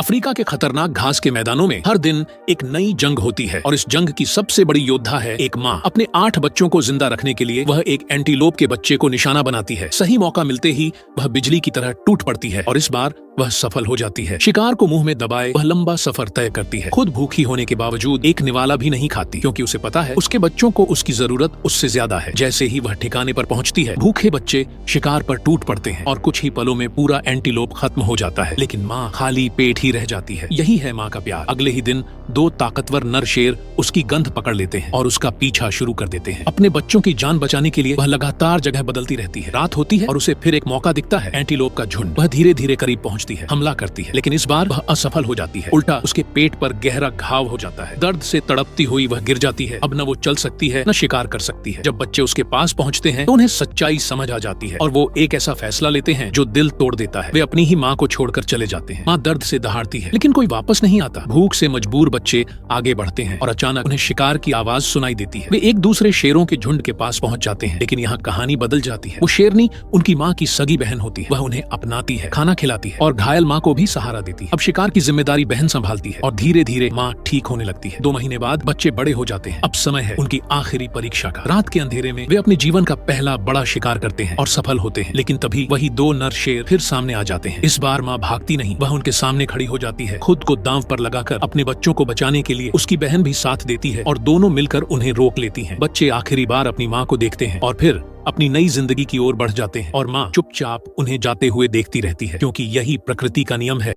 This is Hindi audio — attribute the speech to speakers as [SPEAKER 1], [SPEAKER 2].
[SPEAKER 1] अफ्रीका के खतरनाक घास के मैदानों में हर दिन एक नई जंग होती है और इस जंग की सबसे बड़ी योद्धा है एक माँ। अपने 8 बच्चों को जिंदा रखने के लिए वह एक एंटीलोप के बच्चे को निशाना बनाती है। सही मौका मिलते ही वह बिजली की तरह टूट पड़ती है और इस बार वह सफल हो जाती है। शिकार को मुंह में दबाए वह लंबा सफर तय करती है। खुद भूखी होने के बावजूद एक निवाला भी नहीं खाती, क्योंकि उसे पता है उसके बच्चों को उसकी जरूरत उससे ज्यादा है। जैसे ही वह ठिकाने पर पहुंचती है, भूखे बच्चे शिकार पर टूट पड़ते हैं और कुछ ही पलों में पूरा एंटीलोप खत्म हो जाता है। लेकिन माँ खाली पेट ही रह जाती है। यही है माँ का प्यार। अगले ही दिन 2 ताकतवर नर शेर उसकी गंध पकड़ लेते हैं और उसका पीछा शुरू कर देते हैं। अपने बच्चों की जान बचाने के लिए वह लगातार जगह बदलती रहती है। रात होती है और उसे फिर एक मौका दिखता है। एंटीलोप का झुंड। वह धीरे धीरे करीब पहुंचती है, हमला करती है, लेकिन इस बार वह असफल हो जाती है। उल्टा उसके पेट पर गहरा घाव हो जाता है। दर्द से तड़पती हुई वह गिर जाती है। अब न वो चल सकती है न शिकार कर सकती है। जब बच्चे उसके पास पहुंचते हैं तो उन्हें सच्चाई समझ आ जाती है और वो एक ऐसा फैसला लेते हैं जो दिल तोड़ देता है। वे अपनी ही माँ को छोड़कर चले जाते हैं। माँ दर्द से दहाड़ती है, लेकिन कोई वापस नहीं आता। भूख से मजबूर बच्चे आगे बढ़ते हैं और अचानक उन्हें शिकार की आवाज सुनाई देती है। वे एक दूसरे शेरों के झुंड के पास पहुंच जाते हैं, लेकिन यहाँ कहानी बदल जाती है। वो शेरनी उनकी माँ की सगी बहन होती है। वह उन्हें अपनाती है, खाना खिलाती है और घायल माँ को भी सहारा देती है। अब शिकार की जिम्मेदारी बहन संभालती है और धीरे धीरे माँ ठीक होने लगती है। 2 महीने बाद बच्चे बड़े हो जाते हैं। अब समय है उनकी आखिरी परीक्षा का। रात के अंधेरे में वे अपने जीवन का पहला बड़ा शिकार करते हैं और सफल होते हैं। लेकिन तभी वही 2 नर शेर फिर सामने आ जाते हैं। इस बार माँ भागती नहीं, वह उनके सामने खड़ी हो जाती है। खुद को दांव पर लगाकर अपने बच्चों को बचाने के लिए उसकी बहन भी साथ देती है और दोनों मिलकर उन्हें रोक लेती हैं। बच्चे आखिरी बार अपनी माँ को देखते हैं और फिर अपनी नई जिंदगी की ओर बढ़ जाते हैं और माँ चुपचाप उन्हें जाते हुए देखती रहती है, क्योंकि यही प्रकृति का नियम है।